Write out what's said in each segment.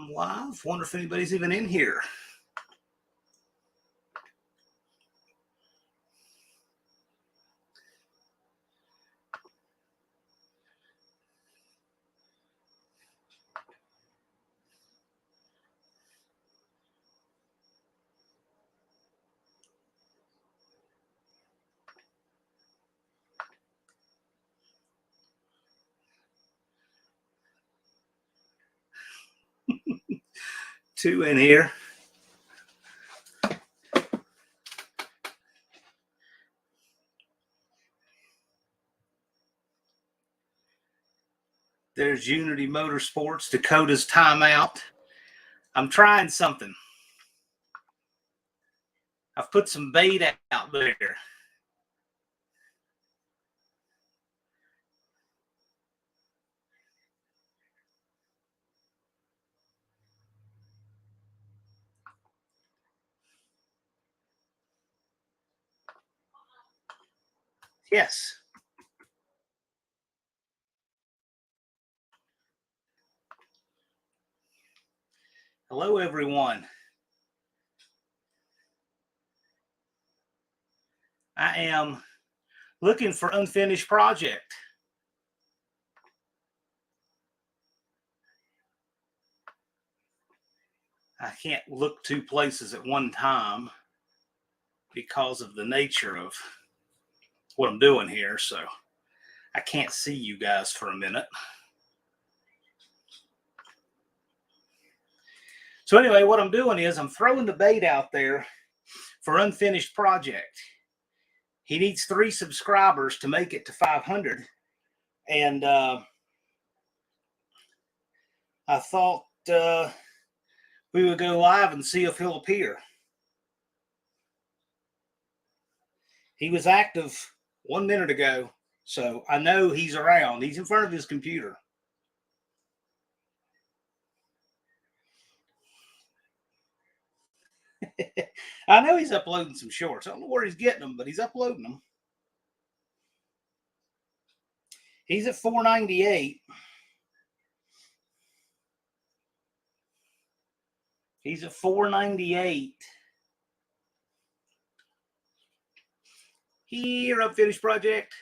I'm live. Wonder if anybody's even in here. Two in here. There's Unity Motorsports, Dakota's timeout. I'm trying something. I've put some bait out there. Yes. Hello, everyone. I am looking for unfinished project. I can't look two places at one time because of the nature of what I'm doing here, so I can't see you guys for a minute. So anyway, what I'm doing is I'm throwing the bait out there for unfinished project. He needs 3 subscribers to make it to 500. And I thought we would go live and see if he'll appear. He was active 1 minute ago, so I know he's around. He's in front of his computer. I know he's uploading some shorts. I don't know where he's getting them, but he's uploading them. He's at 498. He's at 498. Here, unfinished project.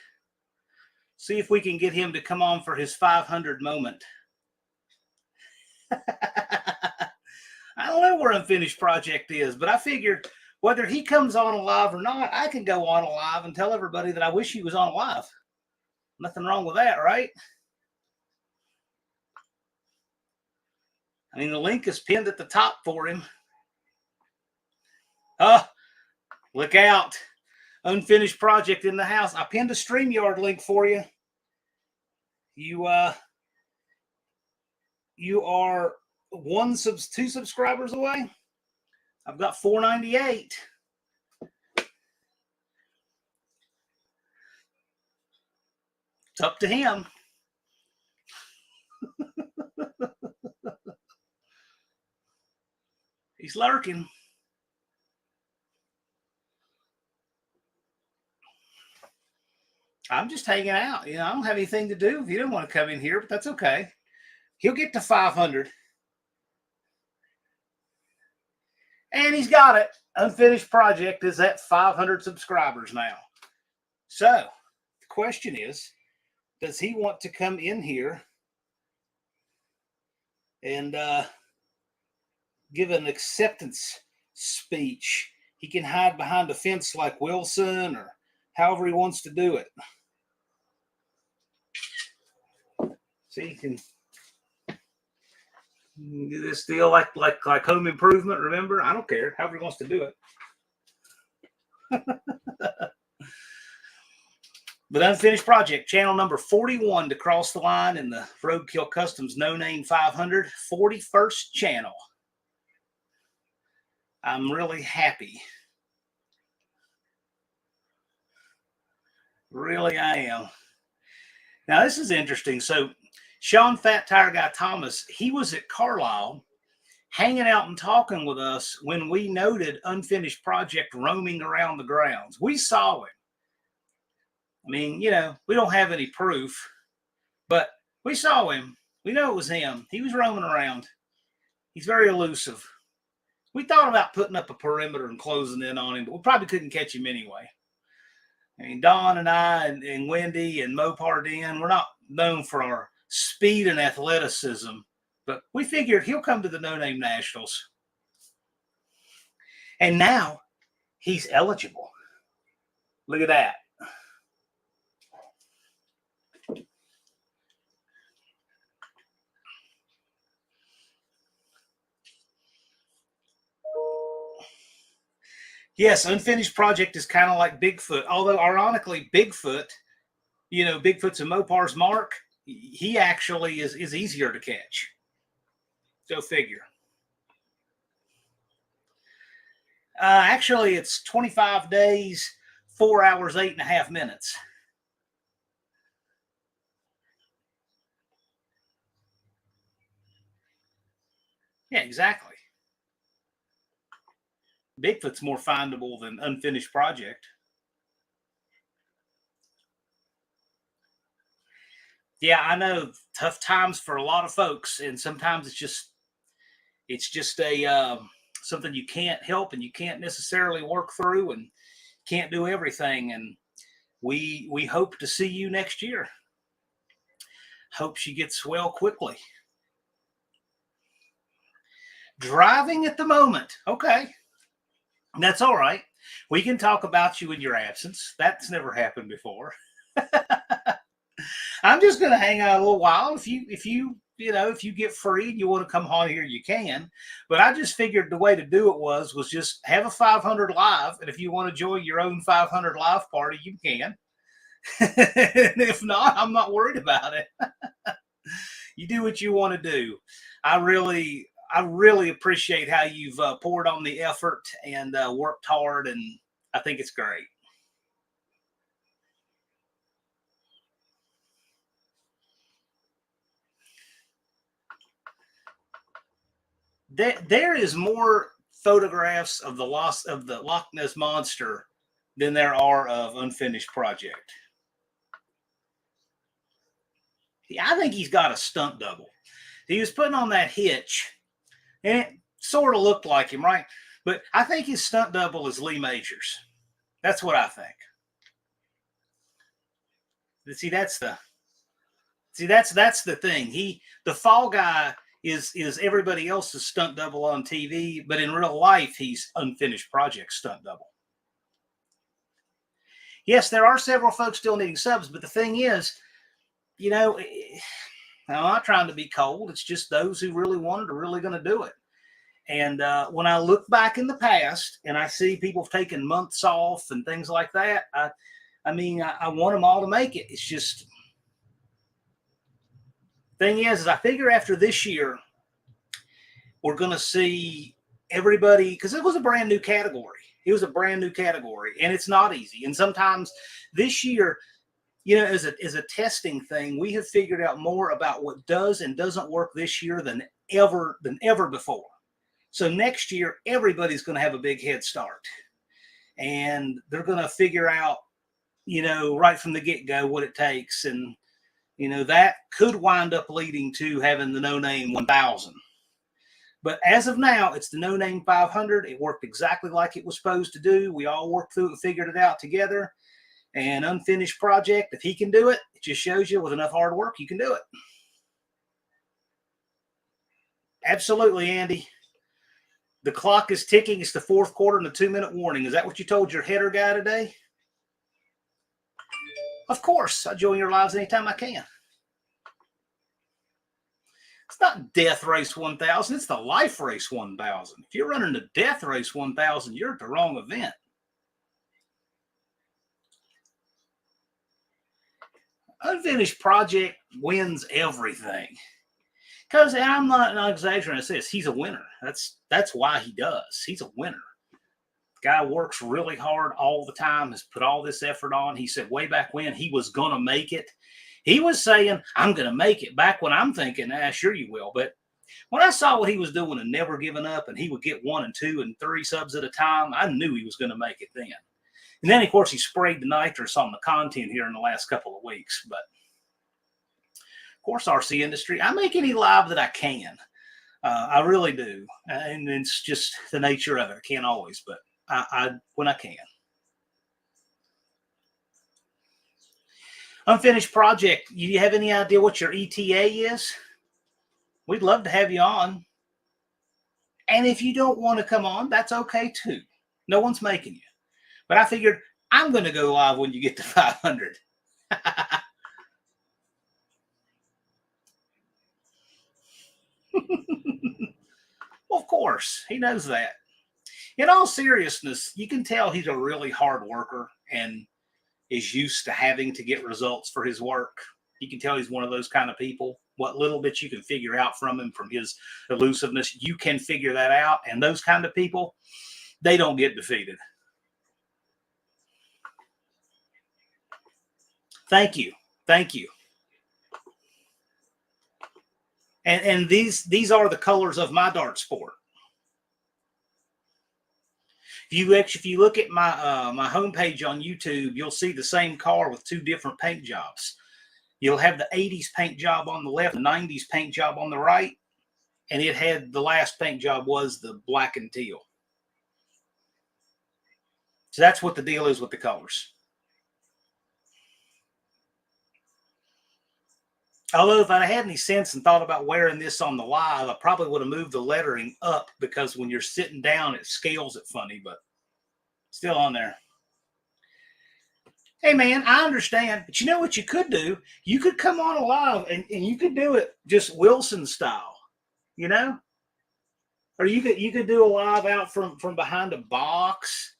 See if we can get him to come on for his 500 moment. I don't know where unfinished project is, but I figured whether he comes on live or not, I can go on live and tell everybody that I wish he was on live. Nothing wrong with that, right? I mean, the link is pinned at the top for him. Oh, look out. Unfinished project in the house. I pinned a StreamYard link for you. You are 2 subscribers away. I've got 498. It's up to him. He's lurking. I'm just hanging out. You know, I don't have anything to do if you don't want to come in here, but that's okay. He'll get to 500. And he's got it. Unfinished project is at 500 subscribers now. So the question is, does he want to come in here and give an acceptance speech? He can hide behind a fence like Wilson or however he wants to do it. See, he can do this deal like Home Improvement, remember? I don't care. However he wants to do it. But unfinished project, channel number 41 to cross the line in the Roadkill Customs No Name 500, 41st channel. I'm really happy. Really, I am. Now, this is interesting. So, Sean Fat Tire Guy Thomas, he was at Carlisle hanging out and talking with us when we noted unfinished project roaming around the grounds. We saw him. I mean, you know, we don't have any proof, but we saw him. We know it was him. He was roaming around. He's very elusive. We thought about putting up a perimeter and closing in on him, but we probably couldn't catch him anyway. I mean, Don and I and Wendy and Mo Pardin, we're not known for our speed and athleticism, but we figured he'll come to the No Name Nationals. And now he's eligible. Look at that. Yes, Unfinished Project is kind of like Bigfoot, although ironically, Bigfoot, Bigfoot's a Mopar's mark. He actually is easier to catch. Go figure. Actually, it's 25 days, 4 hours, 8.5 minutes. Yeah, exactly. Bigfoot's more findable than Unfinished Project. Yeah, I know, tough times for a lot of folks, and sometimes it's just a something you can't help and you can't necessarily work through and can't do everything. And we hope to see you next year. Hope she gets well quickly. Driving at the moment. Okay. That's all right. We can talk about you in your absence. That's never happened before. I'm just going to hang out a little while. If you get free and you want to come on here, you can. But I just figured the way to do it was just have a 500 live, and if you want to join your own 500 live party, you can. And if not, I'm not worried about it. You do what you want to do. I really appreciate how you've poured on the effort and worked hard, and I think it's great. There is more photographs of the Loch Ness monster than there are of Unfinished Project. I think he's got a stunt double. He was putting on that hitch, and it sort of looked like him, right? But I think his stunt double is Lee Majors. That's what I think. That's the thing. The fall guy is everybody else's stunt double on TV, but in real life, he's Unfinished Project stunt double. Yes, there are several folks still needing subs, but the thing is, I'm not trying to be cold. It's just those who really wanted are really going to do it. And when I look back in the past and I see people taking months off and things like that, I want them all to make it. It's just, thing is I figure after this year, we're going to see everybody, because it was a brand new category. It was a brand new category, and it's not easy. And sometimes this year, as a testing thing, we have figured out more about what does and doesn't work this year than ever before. So next year, everybody's going to have a big head start, and they're going to figure out, right from the get-go what it takes. And, that could wind up leading to having the No Name 1000. But as of now, it's the No Name 500. It worked exactly like it was supposed to do. We all worked through it and figured it out together. And Unfinished Project, if he can do it, it just shows you with enough hard work, you can do it. Absolutely, Andy. The clock is ticking. It's the fourth quarter and a 2-minute warning. Is that what you told your header guy today? Of course. I join your lives anytime I can. It's not Death Race 1000. It's the Life Race 1000. If you're running the Death Race 1000, you're at the wrong event. Unfinished Project wins everything. Because I'm not exaggerating this. He's a winner. That's why he does. He's a winner. Guy works really hard all the time, has put all this effort on. He said way back when he was going to make it. He was saying, I'm going to make it, back when I'm thinking, sure you will. But when I saw what he was doing and never giving up, and he would get 1 and 2 and 3 subs at a time, I knew he was going to make it then. And then, of course, he sprayed the nitrous on the content here in the last couple of weeks. But, of course, RC Industry, I make any live that I can. I really do, and it's just the nature of it. I can't always, but I when I can. Unfinished project. You have any idea what your ETA is? We'd love to have you on. And if you don't want to come on, that's okay too. No one's making you. But I figured I'm going to go live when you get to 500. Well, of course, he knows that. In all seriousness, you can tell he's a really hard worker and is used to having to get results for his work. You can tell he's one of those kind of people. What little bit you can figure out from him, from his elusiveness, you can figure that out. And those kind of people, they don't get defeated. Thank you. Thank you. And these are the colors of my dart sport. If you look at my homepage on YouTube, you'll see the same car with two different paint jobs. You'll have the 80s paint job on the left, the 90s paint job on the right, and it had the last paint job was the black and teal. So that's what the deal is with the colors. Although if I'd had any sense and thought about wearing this on the live, I probably would have moved the lettering up because when you're sitting down, it scales it funny, but still on there. Hey man, I understand, but you know what you could do? You could come on live and you could do it just Wilson style, you know? Or you could do a live out from behind a box.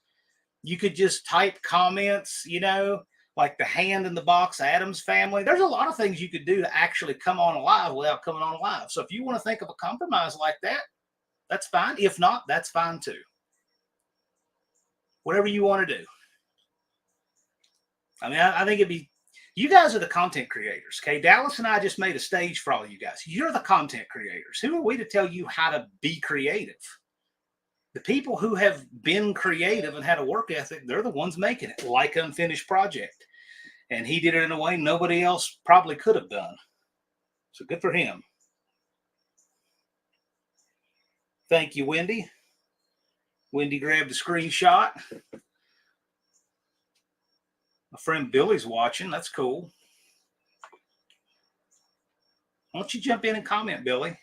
You could just type comments, you know, like the hand in the box Adams family. There's a lot of things you could do to actually come on live without coming on live. So if you want to think of a compromise like that, that's fine. If not, that's fine too. Whatever you want to do. I mean, I think it'd be, you guys are the content creators, okay? Dallas and I just made a stage for all you guys. You're the content creators. Who are we to tell you how to be creative? The people who have been creative and had a work ethic, they're the ones making it, like Unfinished Project. And he did it in a way nobody else probably could have done. So good for him. Thank you, Wendy. Wendy grabbed the screenshot. My friend Billy's watching. That's cool. Why don't you jump in and comment, Billy?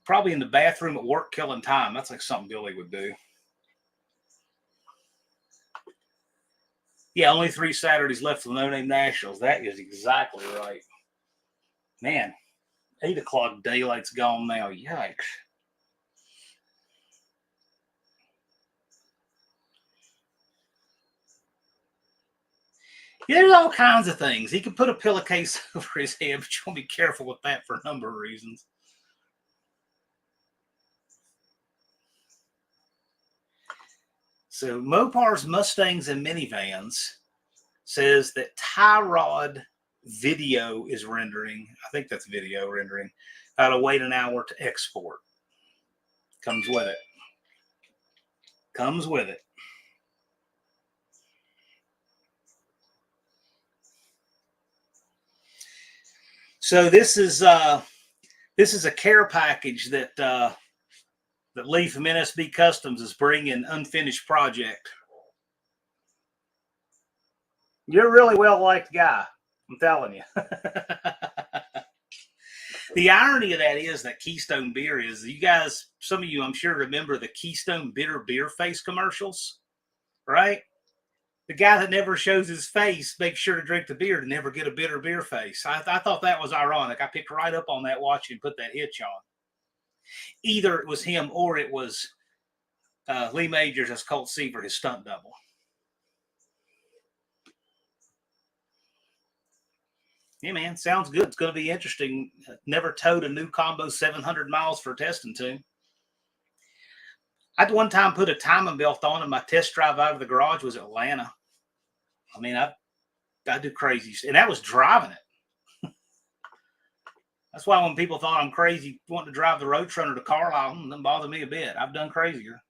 Probably in the bathroom at work killing time. That's like something Billy would do. Yeah, only 3 Saturdays left for the No Name Nationals. That is exactly right. Man, 8 o'clock daylight's gone now. Yikes. Yeah, there's all kinds of things. He could put a pillowcase over his head, but you want to be careful with that for a number of reasons. So Mopar's Mustangs and Minivans says that Tyrod video is rendering. I think that's video rendering. Gotta wait an hour to export. Comes with it. Comes with it. So this is a care package that that Lee from NSB Customs is bringing. Unfinished project. You're a really well liked guy. I'm telling you. The irony of that is that Keystone Beer is, you guys, some of you I'm sure remember the Keystone Bitter Beer Face commercials, right? The guy that never shows his face makes sure to drink the beer to never get a bitter beer face. I thought that was ironic. I picked right up on that watching him put that hitch on. Either it was him or it was Lee Majors as Colt Seaver, his stunt double. Yeah, man, sounds good. It's going to be interesting. Never towed a new combo 700 miles for testing tune. I'd one time put a timing belt on, and my test drive out of the garage was Atlanta. I mean, I do crazy, and that was driving it. That's why when people thought I'm crazy wanting to drive the Roadrunner to Carlisle, it doesn't bother me a bit. I've done crazier.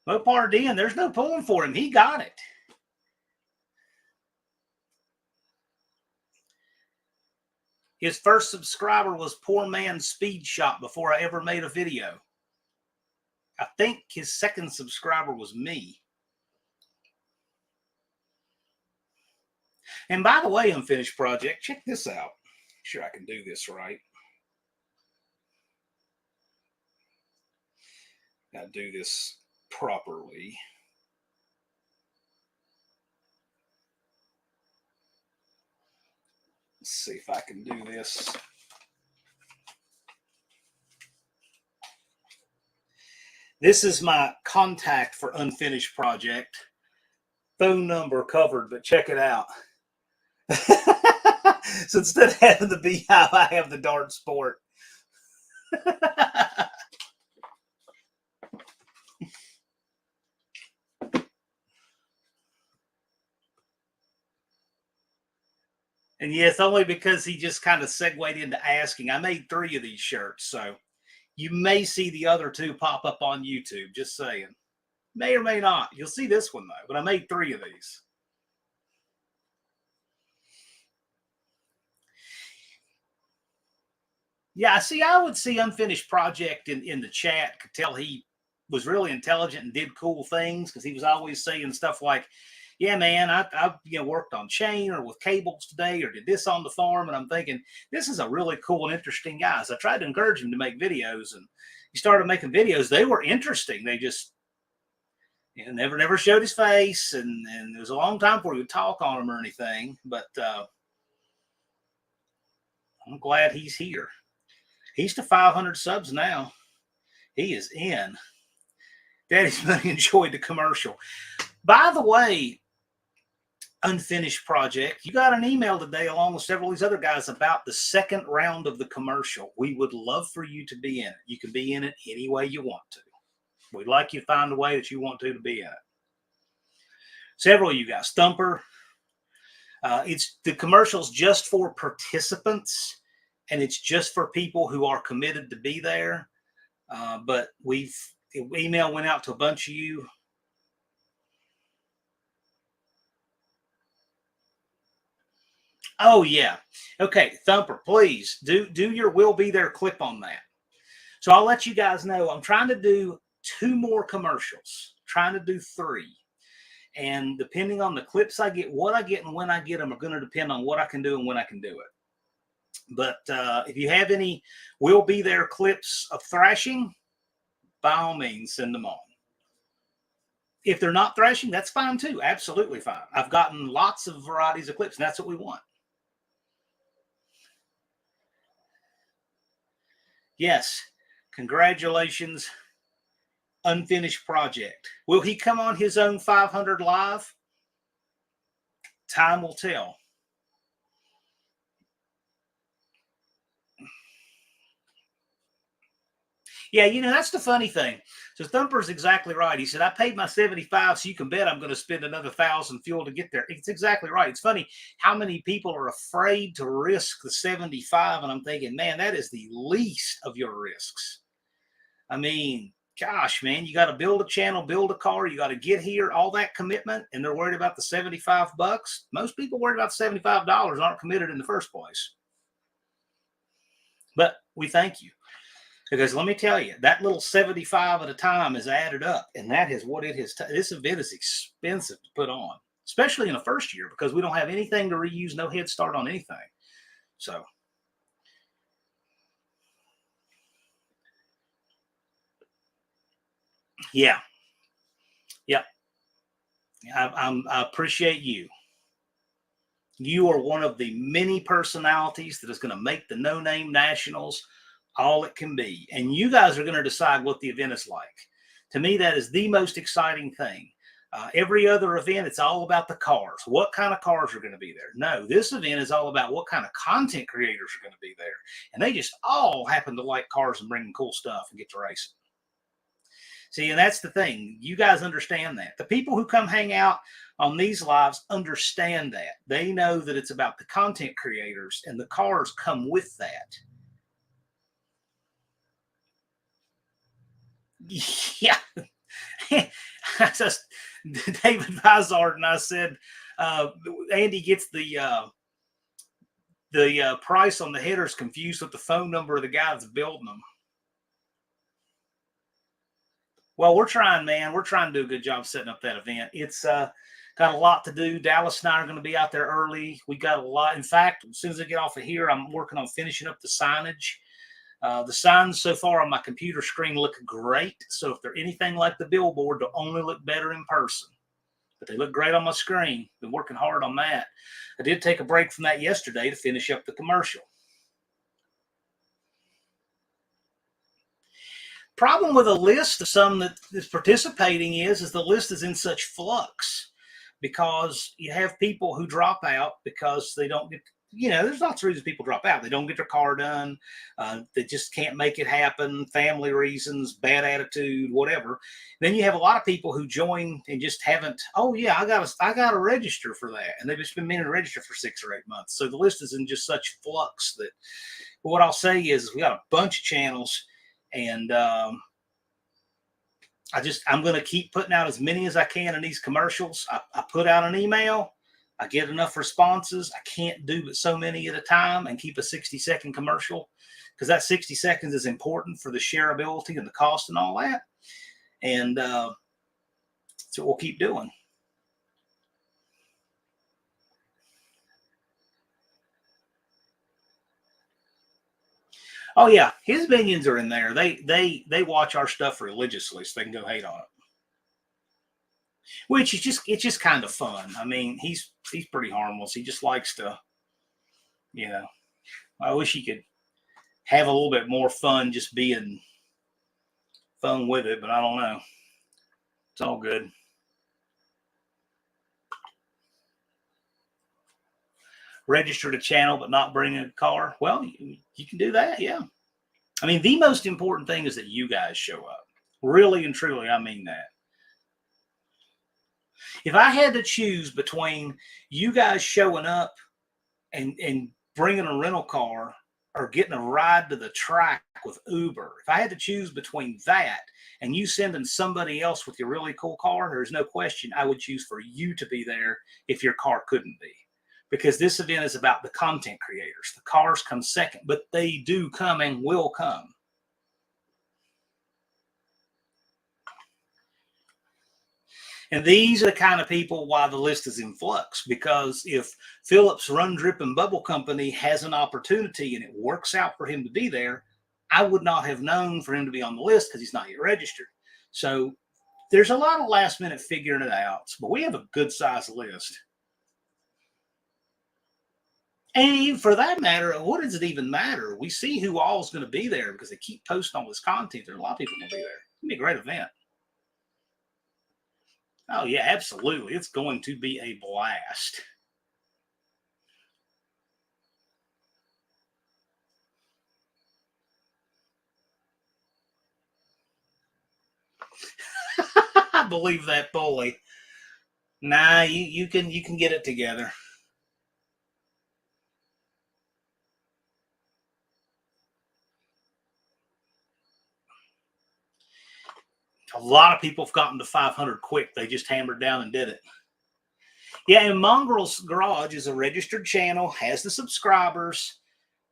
Mopar Den, there's no pulling for him. He got it. His first subscriber was Poor Man Speed Shop before I ever made a video. I think his second subscriber was me. And by the way, Unfinished Project, check this out. Make sure I can do this right. Got to do this properly. Let's see if I can do this. This is my contact for Unfinished Project. Phone number covered, but check it out. So instead of having the Beehive, I have the Dart Sport. And yes, only because he just kind of segued into asking. I made 3 of these shirts, so you may see the other 2 pop up on YouTube. Just saying. May or may not. You'll see this one, though. But I made 3 of these. Yeah, see, I would see Unfinished Project in the chat. Could tell he was really intelligent and did cool things because he was always saying stuff like, yeah, man, I worked on chain or with cables today or did this on the farm. And I'm thinking, this is a really cool and interesting guy. So I tried to encourage him to make videos, and he started making videos. They were interesting. They just never showed his face. And it was a long time before he would talk on them or anything. But I'm glad he's here. He's to 500 subs now. He is in. Daddy's Money enjoyed the commercial. By the way, Unfinished Project, you got an email today along with several of these other guys about the second round of the commercial. We would love for you to be in it. You can be in it any way you want to. We'd like you to find a way that you want to be in it. Several of you guys. Thumper. It's the commercial's just for participants, and it's just for people who are committed to be there. But email went out to a bunch of you. Oh, yeah. Okay, Thumper, please do your Will Be There clip on that. So I'll let you guys know I'm trying to do 2 more commercials, trying to do 3. And depending on the clips I get, what I get and when I get them are going to depend on what I can do and when I can do it. But if you have any Will Be There clips of thrashing, by all means, send them on. If they're not thrashing, that's fine too. Absolutely fine. I've gotten lots of varieties of clips, and that's what we want. Yes. Congratulations, Unfinished Project. Will he come on his own 500 live? Time will tell. Yeah, that's the funny thing. So Thumper's exactly right. He said, I paid my 75, so you can bet I'm going to spend another 1,000 fuel to get there. It's exactly right. It's funny how many people are afraid to risk the 75, and I'm thinking, man, that is the least of your risks. I mean, gosh, man, you got to build a channel, build a car, you got to get here, all that commitment, and they're worried about the 75 bucks. Most people worried about the $75 aren't committed in the first place. But we thank you. Because let me tell you, that little 75 at a time is added up, and that is what it has. This event is expensive to put on, especially in the first year, because we don't have anything to reuse, no head start on anything. So, yeah, I appreciate you. You are one of the many personalities that is going to make the No Name Nationals all it can be. And you guys are going to decide what the event is like. To me, that is the most exciting thing. Every other event, it's all about the cars. What kind of cars are going to be there? No, this event is all about what kind of content creators are going to be there. And they just all happen to like cars and bring cool stuff and get to racing. See, and that's the thing. You guys understand that. The people who come hang out on these lives understand that. They know that it's about the content creators, and the cars come with that. Yeah. David Vizard and I said, Andy gets the the price on the header is confused with the phone number of the guy that's building them. Well, we're trying, man. We're trying to do a good job setting up that event. It's got a lot to do. Dallas and I are going to be out there early. We got a lot. In fact, as soon as I get off of here, I'm working on finishing up the signage. The signs so far on my computer screen look great. So if they're anything like the billboard, they'll only look better in person. But they look great on my screen. Been working hard on that. I did take a break from that yesterday to finish up the commercial. Problem with a list of some that is participating is the list is in such flux because you have people who drop out because they don't get, there's lots of reasons people drop out. They don't get their car done. They just can't make it happen. Family reasons, bad attitude, whatever. Then you have a lot of people who join and just haven't. Oh yeah, I got to register for that, and they've just been meaning to register for 6 or 8 months. So the list is in just such flux that. But what I'll say is we got a bunch of channels, and I'm going to keep putting out as many as I can in these commercials. I put out an email. I get enough responses. I can't do but so many at a time and keep a 60-second commercial because that 60 seconds is important for the shareability and the cost and all that. And that's what we'll keep doing. Oh yeah, his minions are in there. They watch our stuff religiously, so they can go hate on it. Which is it's just kind of fun. I mean, he's pretty harmless. He just likes to, I wish he could have a little bit more fun just being fun with it, but I don't know. It's all good. Register the channel but not bring a car. Well, you can do that, yeah. I mean, the most important thing is that you guys show up. Really and truly, I mean that. If I had to choose between you guys showing up and bringing a rental car or getting a ride to the track with Uber, if I had to choose between that and you sending somebody else with your really cool car, there's no question I would choose for you to be there if your car couldn't be. Because this event is about the content creators. The cars come second, but they do come and will come. And these are the kind of people why the list is in flux. Because if Phillips Run, Drip, and Bubble Company has an opportunity and it works out for him to be there, I would not have known for him to be on the list because he's not yet registered. So there's a lot of last minute figuring it out. But we have a good size list. And for that matter, what does it even matter? We see who all is going to be there because they keep posting all this content. There's a lot of people going to be there. It's going to be a great event. Oh, yeah, absolutely. It's going to be a blast. I believe that fully. Nah, you can get it together. A lot of people have gotten to 500 quick. They just hammered down and did it. Yeah, and Mongrel's Garage is a registered channel, has the subscribers,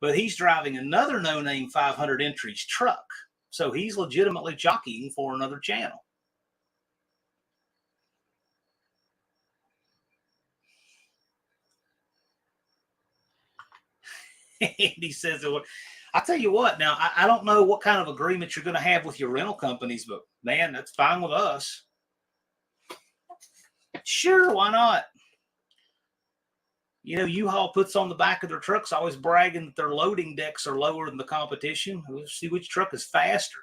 but he's driving another no-name 500 entries truck. So he's legitimately jockeying for another channel. Andy says, I'll tell you what, now, I don't know what kind of agreement you're going to have with your rental companies, but man, that's fine with us. Sure, why not? U-Haul puts on the back of their trucks always bragging that their loading decks are lower than the competition. We'll see which truck is faster.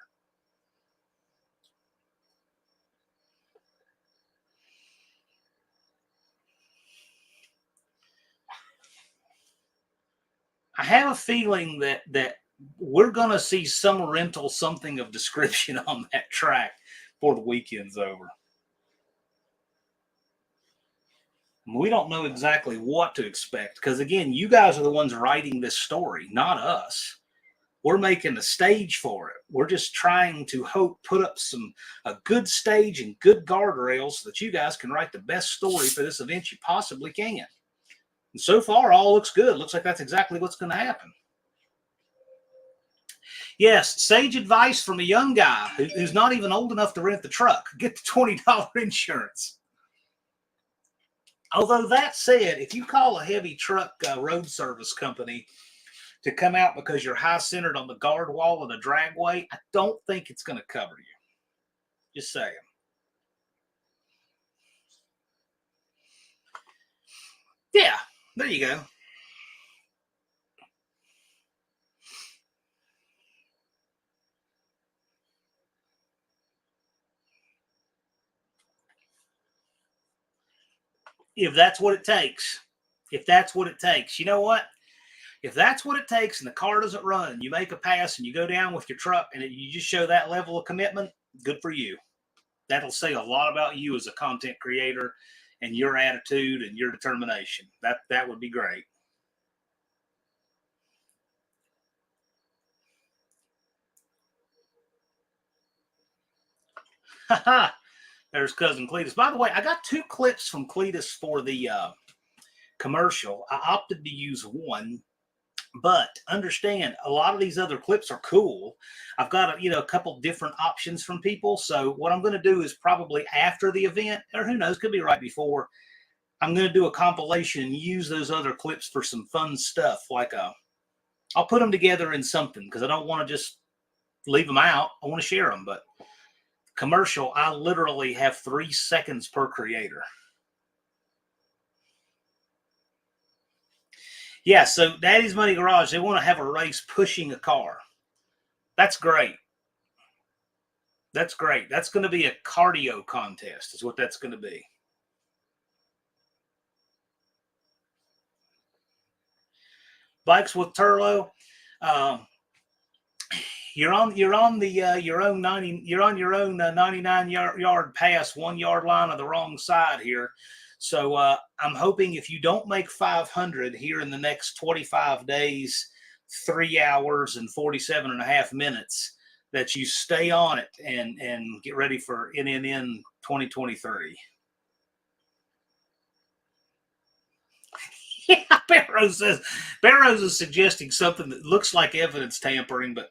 I have a feeling that we're going to see some rental, something of description on that track before the weekend's over. We don't know exactly what to expect because, again, you guys are the ones writing this story, not us. We're making a stage for it. We're just trying to put up a good stage and good guardrails so that you guys can write the best story for this event you possibly can. And so far, all looks good. Looks like that's exactly what's going to happen. Yes, sage advice from a young guy who's not even old enough to rent the truck. Get the $20 insurance. Although that said, if you call a heavy truck road service company to come out because you're high centered on the guard wall of the dragway, I don't think it's going to cover you. Just saying. Yeah, there you go. If that's what it takes. If that's what it takes. You know what? If that's what it takes and the car doesn't run, you make a pass and you go down with your truck and you just show that level of commitment, good for you. That'll say a lot about you as a content creator and your attitude and your determination. That would be great. There's cousin Cletus. By the way, I got 2 clips from Cletus for the commercial. I opted to use one, but understand a lot of these other clips are cool. I've got a couple different options from people. So what I'm going to do is probably after the event, or who knows, could be right before, I'm going to do a compilation and use those other clips for some fun stuff. I'll put them together in something because I don't want to just leave them out. I want to share them. But commercial, I literally have 3 seconds per creator. Yeah, so Daddy's Money Garage, they want to have a race pushing a car. That's great. That's great. That's going to be a cardio contest is what that's going to be. Bikes with Turlo. You're on your own 99-yard pass, 1 yard line of the wrong side here. So I'm hoping if you don't make 500 here in the next 25 days, 3 hours and 47 and a half minutes, that you stay on it and get ready for NNN 2023. Yeah, Barrows is suggesting something that looks like evidence tampering, but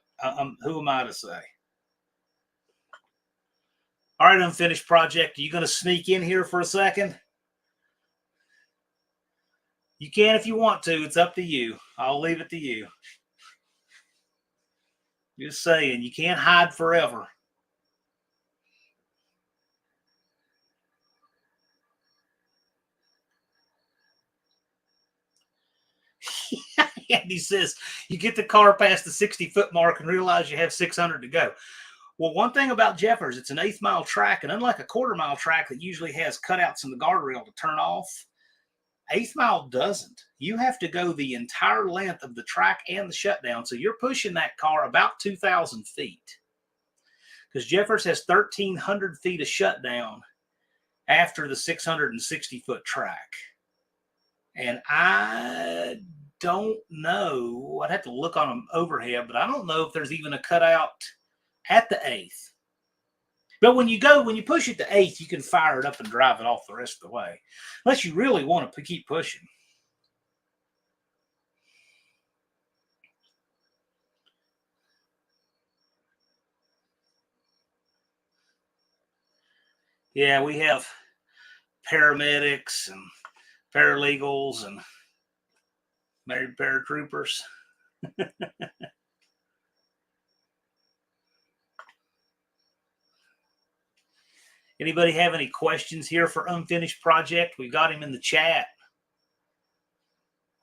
who am I to say? All right, Unfinished Project, are you going to sneak in here for a second? You can if you want to. It's up to you. I'll leave it to you. Just saying, you can't hide forever. Andy says, you get the car past the 60-foot mark and realize you have 600 to go. Well, one thing about Jeffers, it's an 1/8 mile track, and unlike a 1/4 mile track that usually has cutouts in the guardrail to turn off, 1/8 mile doesn't. You have to go the entire length of the track and the shutdown. So you're pushing that car about 2,000 feet. Because Jeffers has 1,300 feet of shutdown after the 660-foot track. And I don't know. I'd have to look on them overhead, but I don't know if there's even a cutout at the 1/8. But when you push it to 1/8, you can fire it up and drive it off the rest of the way. Unless you really want to keep pushing. Yeah, we have paramedics and paralegals and married paratroopers. Anybody have any questions here for Unfinished Project? We got him in the chat.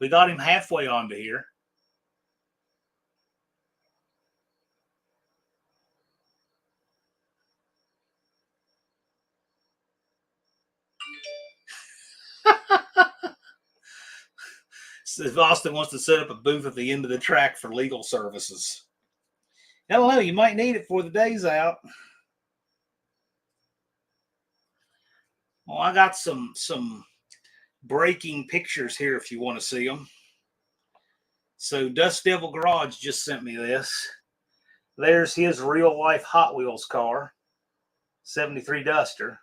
We got him halfway onto here. If Austin wants to set up a booth at the end of the track for legal services. I don't know. You might need it for the day's out. Well, I got some breaking pictures here if you want to see them. So Dust Devil Garage just sent me this. There's his real life Hot Wheels car, 73 Duster.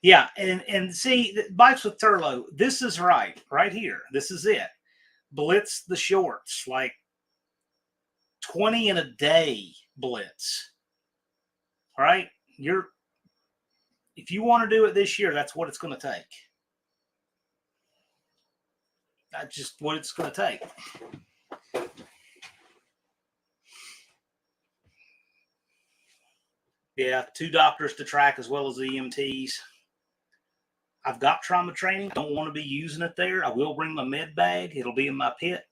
Yeah, and see, bikes with Turlo, this is right here. This is it. Blitz the shorts, like 20 in a day blitz. Right? You're if you want to do it this year, that's what it's going to take. That's just what it's going to take. Yeah, 2 doctors to track as well as the EMTs. I've got trauma training. I don't want to be using it there. I will bring my med bag. It'll be in my pit.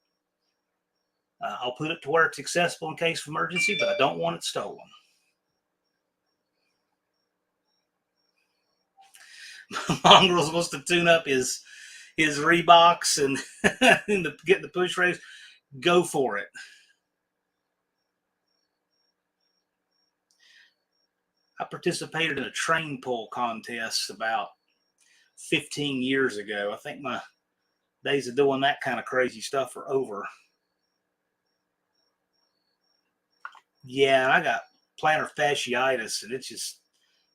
I'll put it to where it's accessible in case of emergency, but I don't want it stolen. Mongrels wants to tune up his Reeboks and, get the push race. Go for it. I participated in a train pull contest about 15 years ago. I think my days of doing that kind of crazy stuff are over. Yeah, I got plantar fasciitis, and it just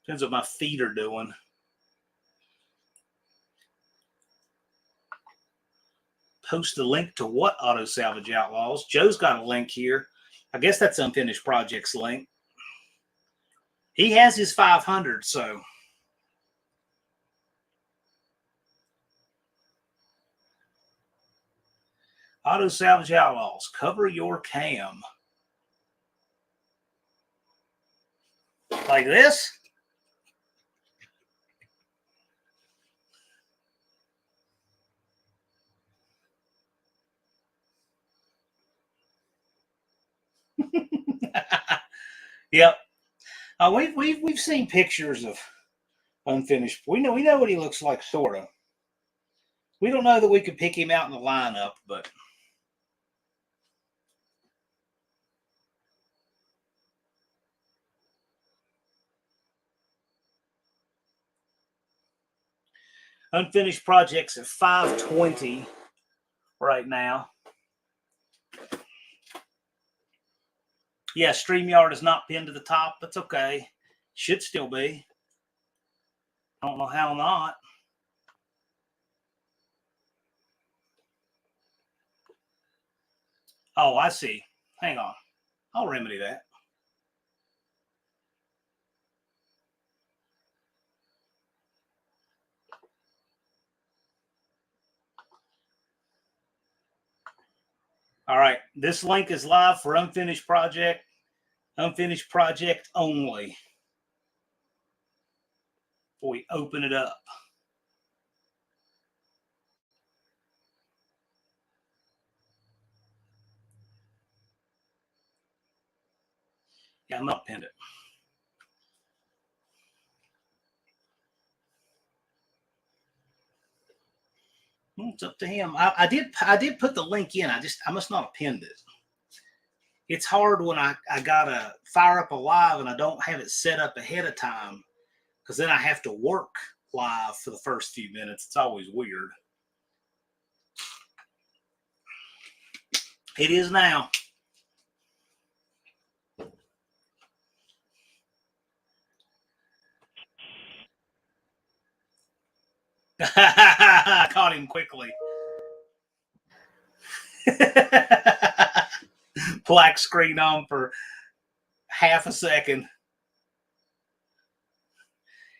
depends what my feet are doing. Post the link to what Auto Salvage Outlaws? Joe's got a link here. I guess that's Unfinished Projects link. He has his 500, so. Auto Salvage Outlaws, cover your cam. Like this? Yep. We've seen pictures of Unfinished. We know what he looks like, sort of. We don't know that we could pick him out in the lineup, but Unfinished Projects at 520 right now. Yeah, StreamYard is not pinned to the top. That's okay. Should still be. I don't know how not. Oh, I see. Hang on. I'll remedy that. All right. This link is live for Unfinished Project. Unfinished Project only. Before we open it up. Yeah, I'm not pinned it. It's up to him. I did put the link in. I must not have pinned it. It's hard when I gotta fire up a live and I don't have it set up ahead of time, because then I have to work live for the first few minutes. It's always weird. It is now. I caught him quickly. Black screen on for half a second.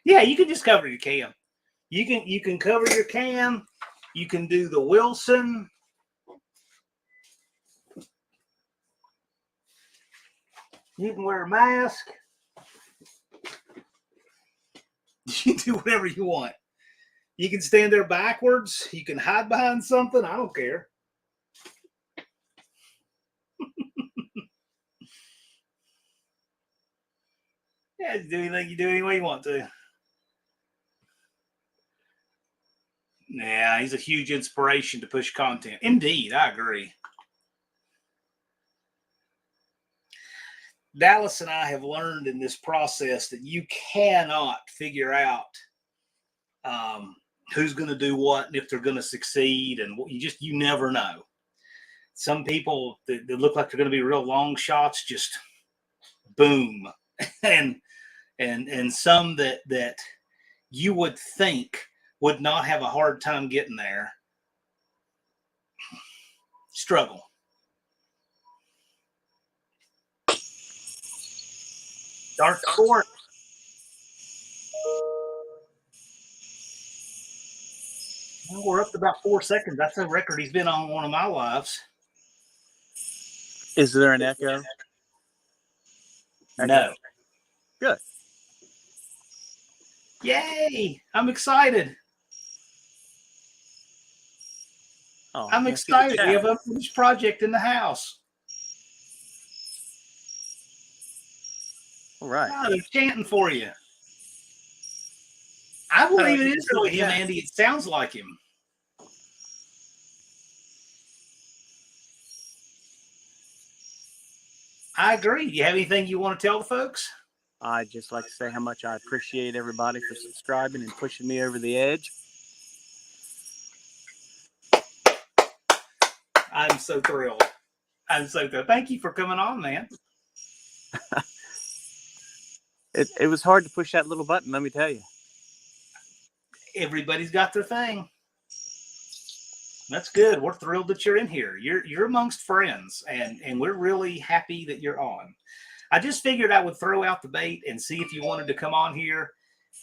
Yeah, you can just cover your cam. You can cover your cam. You can do the Wilson. You can wear a mask. You can do whatever you want. You can stand there backwards. You can hide behind something. I don't care. Yeah, do anything you do any way you want to. Yeah, he's a huge inspiration to push content. Indeed, I agree. Dallas and I have learned in this process that you cannot figure out who's going to do what and if they're going to succeed, and you never know. Some people that look like they're going to be real long shots just boom, and some that you would think would not have a hard time getting there struggle. Dark Court. Well, we're up to about 4 seconds. That's a record he's been on one of my lives. Is there an echo? No. Good. Yay! I'm excited. Oh, I'm excited. We have Unfinished Project in the house. All right. Oh, they're chanting for you. I believe it is really him, Andy. It sounds like him. I agree. You have anything you want to tell the folks? I'd just like to say how much I appreciate everybody for subscribing and pushing me over the edge. I'm so thrilled. I'm so thrilled. Thank you for coming on, man. It was hard to push that little button, let me tell you. Everybody's got their thing. That's good. We're thrilled that you're in here. You're amongst friends, and we're really happy that you're on. I just figured I would throw out the bait and see if you wanted to come on here,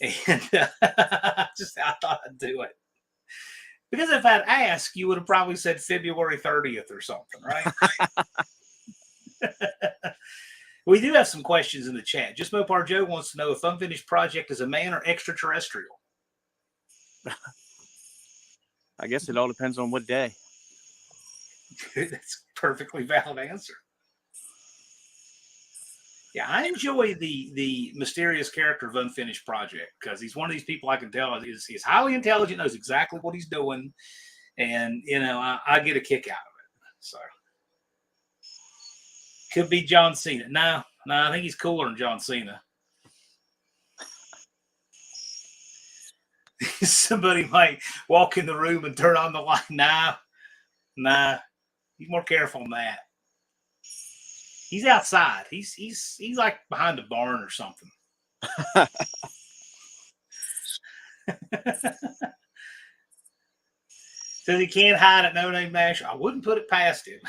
and I thought I'd do it. Because if I'd asked, you would have probably said February 30th or something, right? We do have some questions in the chat. Just Mopar Joe wants to know if Unfinished Project is a man or extraterrestrial. I guess it all depends on what day. That's a perfectly valid answer. Yeah, I enjoy the mysterious character of Unfinished Project because he's one of these people I can tell he's highly intelligent, knows exactly what he's doing, and I get a kick out of it. So could be John Cena. No, I think he's cooler than John Cena. Somebody might walk in the room and turn on the light. Nah. He's more careful than that. He's outside. He's like behind a barn or something. Says he can't hide at No Name Nash. I wouldn't put it past him.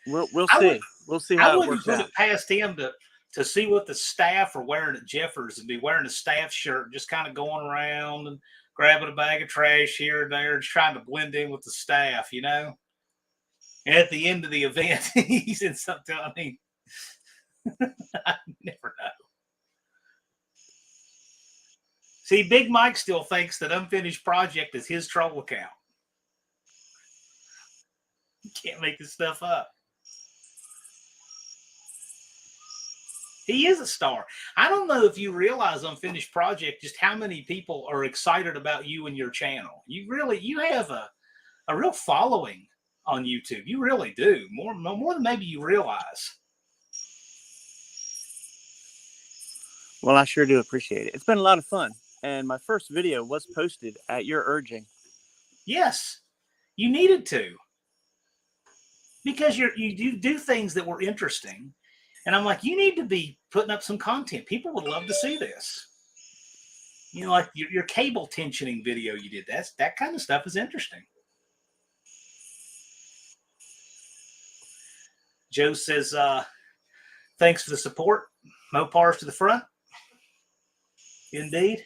We'll see. We'll see how it works out. I wouldn't put it past him to see what the staff are wearing at Jeffers and be wearing a staff shirt, just kind of going around and grabbing a bag of trash here and there, just trying to blend in with the staff, And at the end of the event, he's in something. I mean, I never know. See, Big Mike still thinks that Unfinished Project is his troll account. You can't make this stuff up. He is a star. I don't know if you realize Unfinished Project just how many people are excited about you and your channel. You have a real following on YouTube. You really do. More than maybe you realize. Well, I sure do appreciate it. It's been a lot of fun. And my first video was posted at your urging. Yes, you needed to. Because you do things that were interesting. And I'm like, you need to be putting up some content. People would love to see this. Like your cable tensioning video you did. That kind of stuff is interesting. Joe says, thanks for the support. Mopars to the front. Indeed.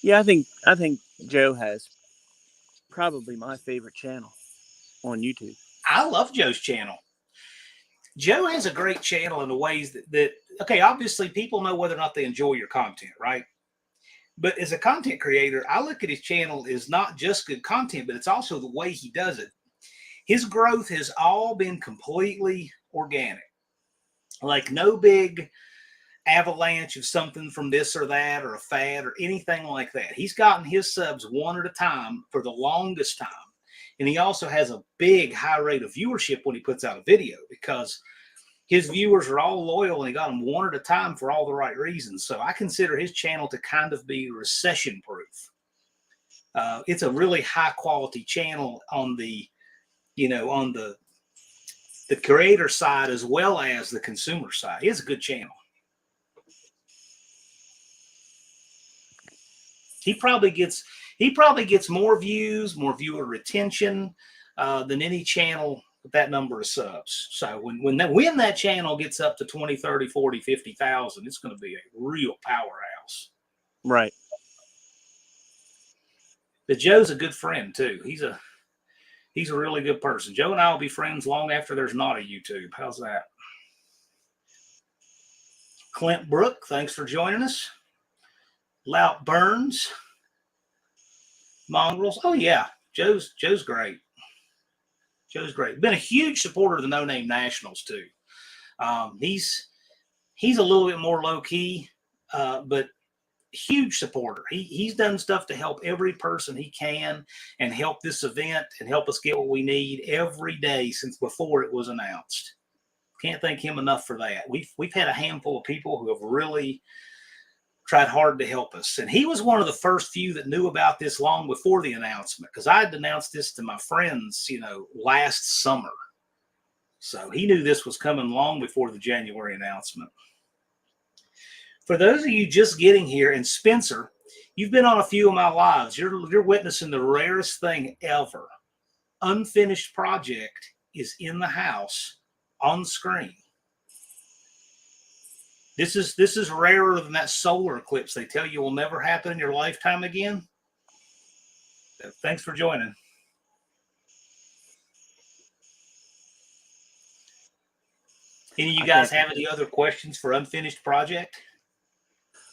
Yeah, I think Joe has probably my favorite channel on YouTube. I love Joe's channel. Joe has a great channel in the ways that obviously people know whether or not they enjoy your content, right? But as a content creator, I look at his channel as not just good content, but it's also the way he does it. His growth has all been completely organic. Like no big avalanche of something from this or that or a fad or anything like that. He's gotten his subs one at a time for the longest time. And he also has a big high rate of viewership when he puts out a video because his viewers are all loyal and he got them one at a time for all the right reasons. So I consider his channel to kind of be recession proof. It's a really high quality channel on the creator side as well as the consumer side. It's a good channel. He probably gets more views, more viewer retention than any channel with that number of subs. So when that channel gets up to 20, 30, 40, 50,000, it's going to be a real powerhouse. Right. But Joe's a good friend too. He's a really good person. Joe and I will be friends long after there's not a YouTube. How's that? Clint Brook, thanks for joining us. Lout Burns. Mongrels. Oh yeah, Joe's great. Joe's great. Been a huge supporter of the No Name Nationals too. He's a little bit more low key, but huge supporter. He's done stuff to help every person he can and help this event and help us get what we need every day since before it was announced. Can't thank him enough for that. We've had a handful of people who have really tried hard to help us. And he was one of the first few that knew about this long before the announcement, because I had announced this to my friends, last summer. So he knew this was coming long before the January announcement. For those of you just getting here, and Spencer, you've been on a few of my lives. You're witnessing the rarest thing ever. Unfinished project is in the house on screen. This is rarer than that solar eclipse they tell you will never happen in your lifetime again. So thanks for joining. Any of you guys have any other questions for Unfinished Project?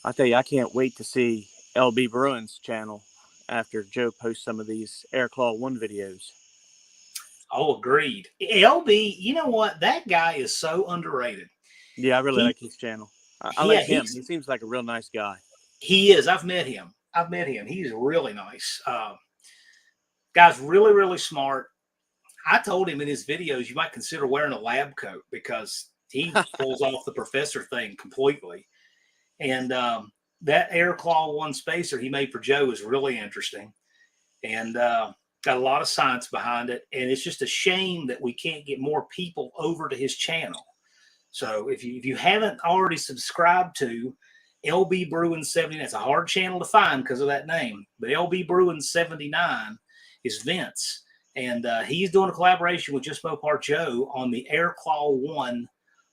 I tell you, I can't wait to see LB Bruin's channel after Joe posts some of these Airclaw 1 videos. Oh, agreed. LB, you know what? That guy is so underrated. Yeah, I really like his channel. I like him. He seems like a real nice guy. He is. I've met him. He's really nice. Guy's really, really smart. I told him in his videos you might consider wearing a lab coat because he pulls off the professor thing completely. And that Airclaw 1 spacer he made for Joe is really interesting. And got a lot of science behind it. And it's just a shame that we can't get more people over to his channel. So if you haven't already subscribed to LB Bruin 79, it's a hard channel to find because of that name, but LB Bruin 79 is Vince, and he's doing a collaboration with Just Mopar Joe on the Airclaw 1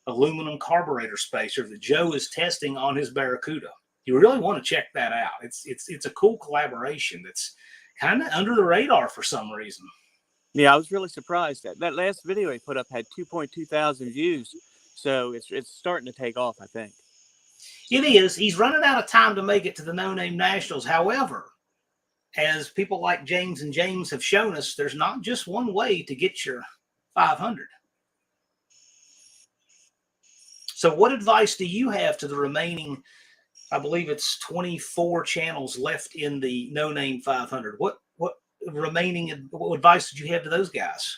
aluminum carburetor spacer that Joe is testing on his Barracuda. You really want to check that out. It's a cool collaboration that's kind of under the radar for some reason. Yeah, I was really surprised that last video he put up had 2.2 thousand views. So it's starting to take off, I think. It is. He's running out of time to make it to the No Name Nationals. However, as people like James and James have shown us, there's not just one way to get your 500. So what advice do you have to the remaining, I believe it's 24 channels left in the No Name 500? What advice did you have to those guys?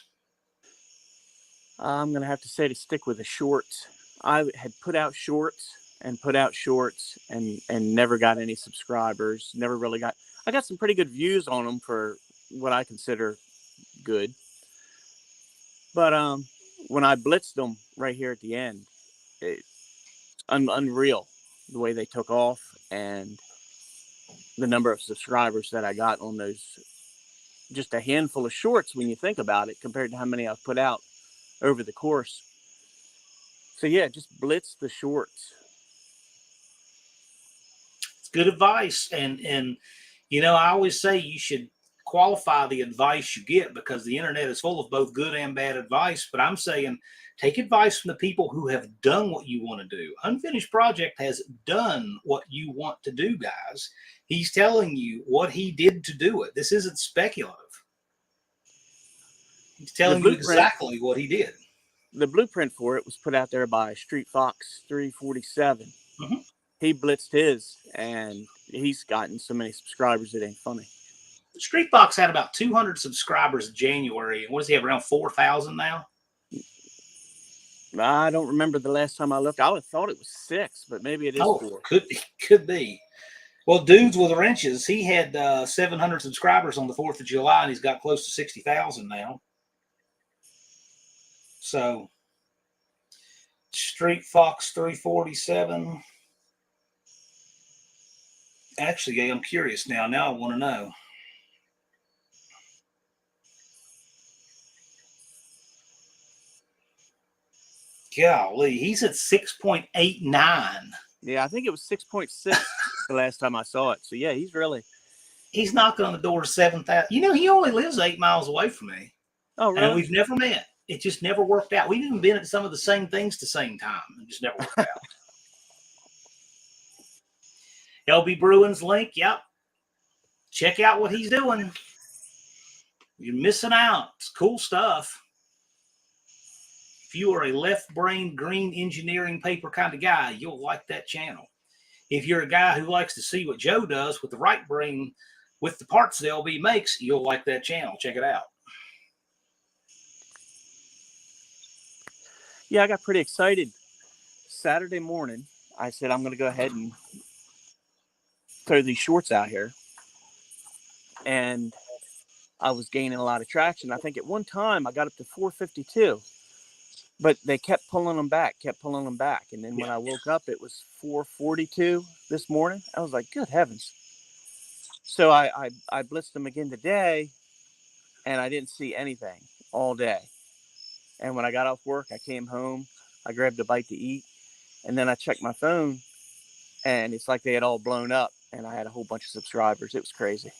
I'm going to have to say to stick with the shorts. I had put out shorts and never got any subscribers. I got some pretty good views on them for what I consider good. But when I blitzed them right here at the end, it's unreal the way they took off and the number of subscribers that I got on those. Just a handful of shorts when you think about it compared to how many I've put out over the course. So yeah, just blitz the shorts. It's good advice. And I always say you should qualify the advice you get because the internet is full of both good and bad advice. But I'm saying take advice from the people who have done what you want to do. Unfinished Project has done what you want to do, guys. He's telling you what he did to do it. This isn't speculative. He's telling you exactly what he did. The blueprint for it was put out there by Street Fox 347. Mm-hmm. He blitzed his, and he's gotten so many subscribers it ain't funny. Street Fox had about 200 subscribers in January. And what does he have, around 4,000 now? I don't remember the last time I looked. I would have thought it was 6, but maybe it is 4. Could be. Well, Dudes with Wrenches, he had 700 subscribers on the 4th of July, and he's got close to 60,000 now. So, Street Fox 347. Actually, I'm curious now. Now I want to know. Golly, he's at 6.89. Yeah, I think it was 6.6 the last time I saw it. So yeah, He's knocking on the door to 7,000. You know, he only lives 8 miles away from me, Oh and really? we've never met. It just never worked out. We've even been at some of the same things at the same time. It just never worked out. LB Bruins link. Yep. Check out what he's doing. You're missing out. It's cool stuff. If you are a left brain green engineering paper kind of guy, you'll like that channel. If you're a guy who likes to see what Joe does with the right brain, with the parts that LB makes, you'll like that channel. Check it out. Yeah, I got pretty excited Saturday morning. I said I'm going to go ahead and throw these shorts out here, and I was gaining a lot of traction. I think at one time I got up to 452, but they kept pulling them back. And then when I woke up, it was 442 this morning. I was like, good heavens. So I blitzed them again today, and I didn't see anything all day. And when I got off work, I came home, I grabbed a bite to eat, and then I checked my phone, and it's like they had all blown up, and I had a whole bunch of subscribers. It was crazy.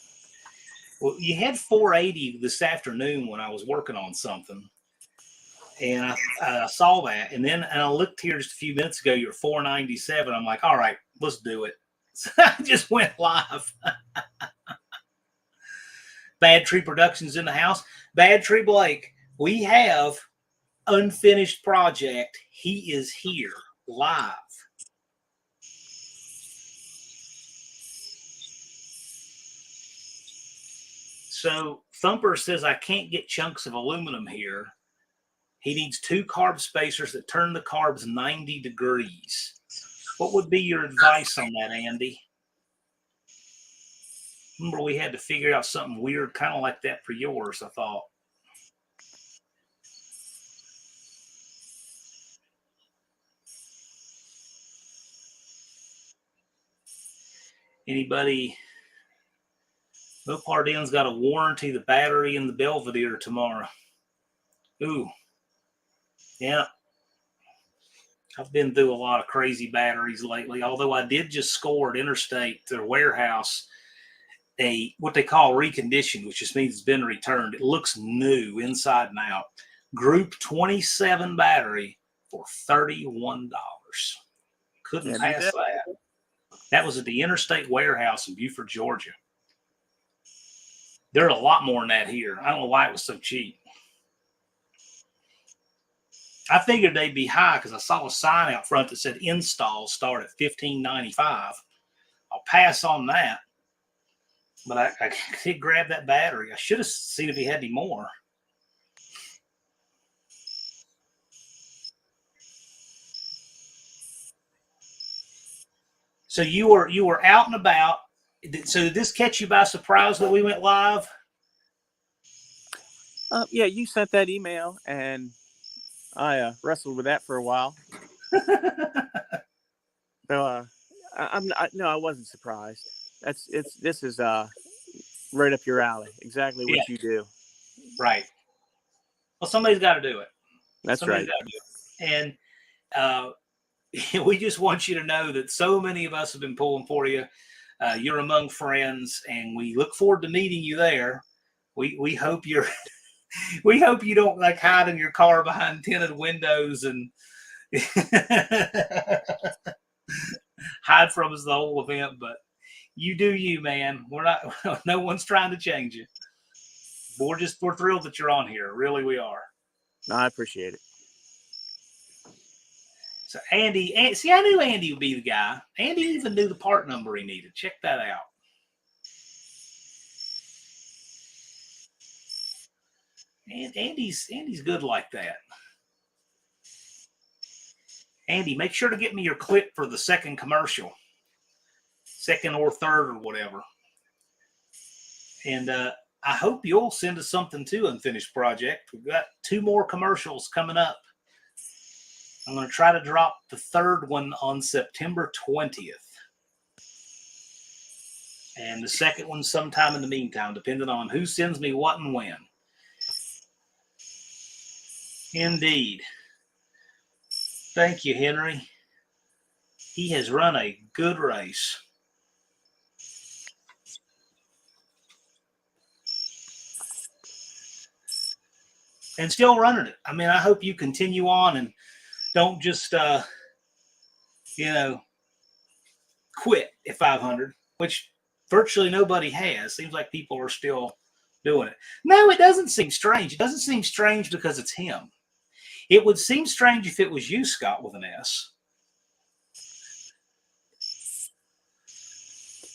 Well, you had 480 this afternoon when I was working on something, and I saw that, and I looked here just a few minutes ago. You're 497. I'm like, all right, let's do it. So I just went live. Bad Tree Productions in the house. Bad Tree Blake. We have unfinished project. He is here live. So Thumper says I can't get chunks of aluminum here. He needs 2 carb spacers that turn the carbs 90 degrees. What would be your advice on that, Andy? Remember, we had to figure out something weird, kind of like that for yours, I thought. Anybody? Mopardin's got a warranty the battery in the Belvedere tomorrow. Ooh. Yeah. I've been through a lot of crazy batteries lately, although I did just score at Interstate, their warehouse, what they call reconditioned, which just means it's been returned. It looks new inside and out. Group 27 battery for $31. Couldn't pass that. That was at the Interstate warehouse in Buford, Georgia. There's a lot more than that here. I don't know why it was so cheap. I figured they'd be high because I saw a sign out front that said installs start at $15.95. I'll pass on that. But I did grab that battery. I should have seen if he had any more. So you were out and about. So did this catch you by surprise that we went live? Yeah, you sent that email, and I wrestled with that for a while. So I wasn't surprised. This is right up your alley. Exactly what you do. Right. Well, somebody's got to do it. That's somebody's right. Got to do it. And we just want you to know that so many of us have been pulling for you. You're among friends, and we look forward to meeting you there. We hope you're. We hope you don't like hide in your car behind tinted windows and hide from us the whole event. But you do you, man. We're not. No one's trying to change you. We're thrilled that you're on here. Really, we are. I appreciate it. So Andy, see, I knew Andy would be the guy. Andy even knew the part number he needed. Check that out. And Andy's good like that. Andy, make sure to get me your clip for the second commercial, second or third or whatever. And I hope you'll send us something too, Unfinished Project. We've got 2 more commercials coming up. I'm going to try to drop the third one on September 20th. And the second one sometime in the meantime, depending on who sends me what and when. Indeed. Thank you, Henry. He has run a good race. And still running it. I mean, I hope you continue on and don't just, quit at 500, which virtually nobody has. Seems like people are still doing it. No, it doesn't seem strange. It doesn't seem strange because it's him. It would seem strange if it was you, Scott, with an S.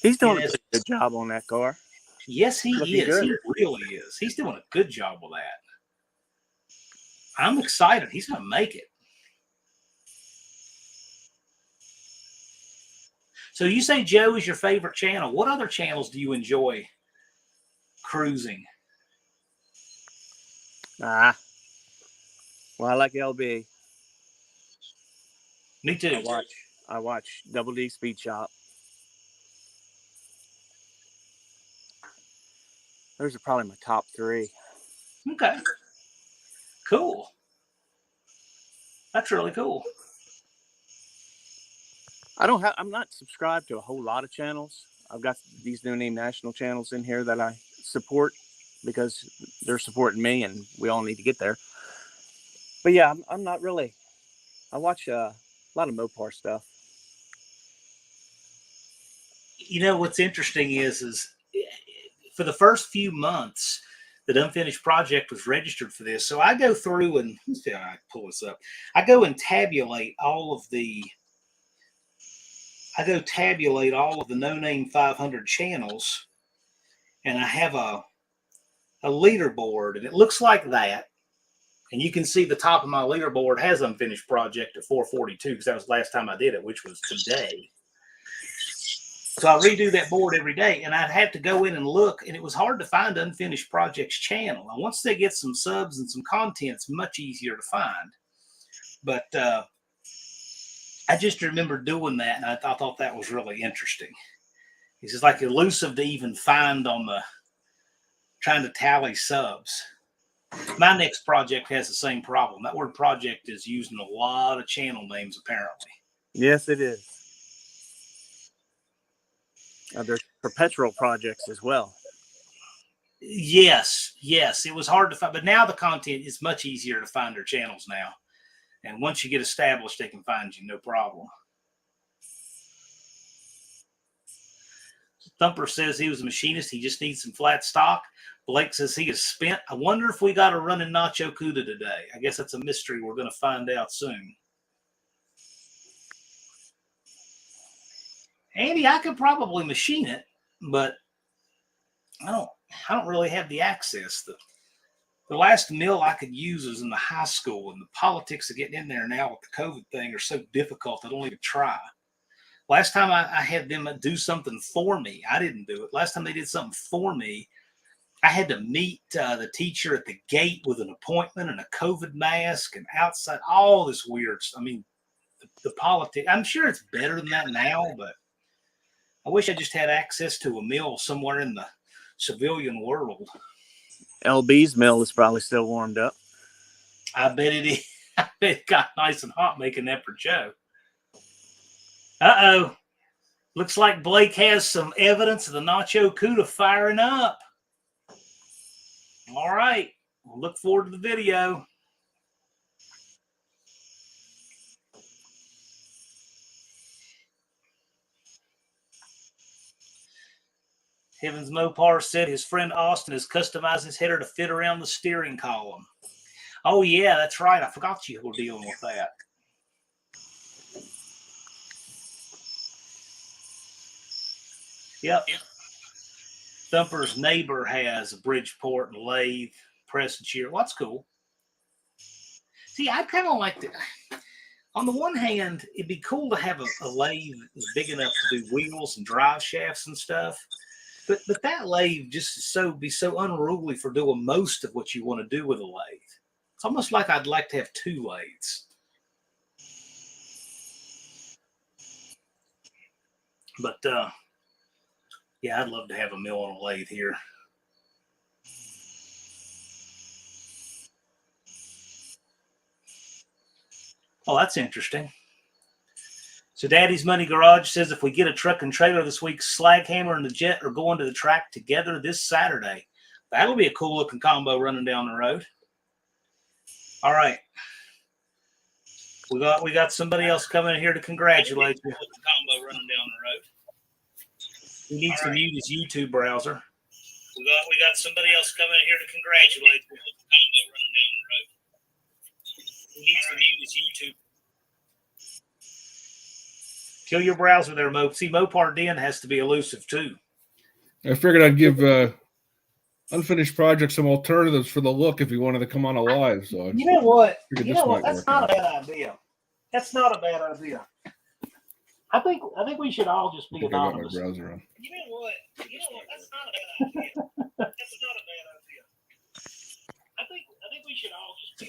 He's doing a good job on that car. Yes, he is. He really is. He's doing a good job with that. I'm excited. He's going to make it. So you say Joe is your favorite channel. What other channels do you enjoy cruising? Well, I like LB. Me too. I watch Double D Speed Shop. Those are probably my top 3. Okay. Cool. That's really cool. I'm not subscribed to a whole lot of channels. I've got these No Name National channels in here that I support because they're supporting me and we all need to get there. But yeah, I'm not really. I watch a lot of Mopar stuff. You know, what's interesting is for the first few months that Unfinished Project was registered for this. So I go through and let's see how I pull this up. I go tabulate all of the No Name 500 channels, and I have a leaderboard, and it looks like that. And you can see the top of my leaderboard has Unfinished Project at 442 because that was the last time I did it, which was today. So I redo that board every day, and I'd have to go in and look, and it was hard to find Unfinished Project's channel. And once they get some subs and some content, it's much easier to find. But I just remember doing that, and I thought that was really interesting. It's just like elusive to even find on the trying to tally subs. My next project has the same problem. That word project is used in a lot of channel names, apparently. Yes, it is. There's perpetual projects as well. Yes. It was hard to find, but now the content is much easier to find their channels now. And once you get established, they can find you, no problem. Thumper says he was a machinist. He just needs some flat stock. Blake says he is spent. I wonder if we got a running Nacho Cuda today. I guess that's a mystery we're going to find out soon. Andy, I could probably machine it, but I don't really have the access. The last mill I could use was in the high school, and the politics of getting in there now with the COVID thing are so difficult I don't even try. Last time I had them do something for me, I didn't do it. Last time they did something for me, I had to meet the teacher at the gate with an appointment and a COVID mask and outside, all this weird. I mean, the politics, I'm sure it's better than that now, but I wish I just had access to a mill somewhere in the civilian world. LB's mill is probably still warmed up. I bet it is. I bet it got nice and hot making that for Joe. Uh-oh. Looks like Blake has some evidence of the Nacho Cuda firing up. All right. We'll look forward to the video. Heavens Mopar said his friend Austin has customized his header to fit around the steering column. Oh, yeah, that's right. I forgot you were dealing with that. Yep. Thumper's neighbor has a Bridgeport and lathe, press and shear. Well, that's cool. See, I kind of like that. On the one hand, it'd be cool to have a lathe that's big enough to do wheels and drive shafts and stuff. But that lathe just be so unruly for doing most of what you want to do with a lathe. It's almost like I'd like to have 2 lathes. But Yeah, I'd love to have a mill on a lathe here. Oh, that's interesting. So Daddy's Money Garage says if we get a truck and trailer this week, Slag Hammer and the Jet are going to the track together this Saturday. That'll be a cool looking combo running down the road. All right. We got somebody else coming in here to congratulate you. Combo running down the road. He needs to mute his YouTube browser. We got somebody else coming in here to congratulate you. Combo running down the road. He needs to mute his YouTube. Kill your browser there, Mo. See, Mopar Den has to be elusive too. I figured I'd give Unfinished Project some alternatives for the look if he wanted to come on a live. So you know what? That's not a bad idea. That's not a bad idea. I think we should all just be anonymous. I got my browser on. You know what? That's not a bad idea. That's not a bad idea. I think we should all just be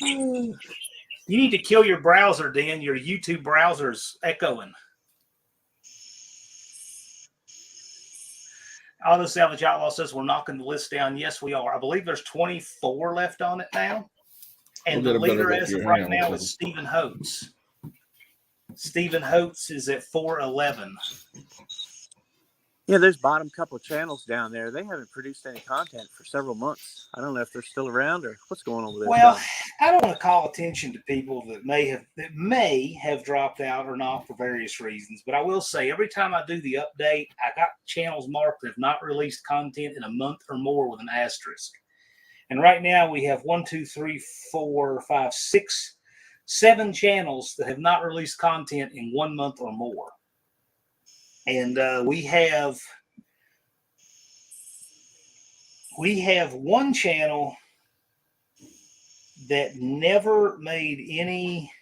anonymous. You need to kill your browser, Dan. Your YouTube browser's echoing. Auto Salvage Outlaw says we're knocking the list down. Yes, we are. I believe there's 24 left on it now. And the leader as of right now is Stephen Holtz. Stephen Holtz is at 411. Yeah, there's bottom couple channels down there. They haven't produced any content for several months. I don't know if they're still around or what's going on with it. Well, I don't want to call attention to people that may have dropped out or not for various reasons. But I will say every time I do the update, I got channels marked that have not released content in a month or more with an asterisk. And right now we have 7 channels that have not released content in 1 month or more. And we have one channel that never made any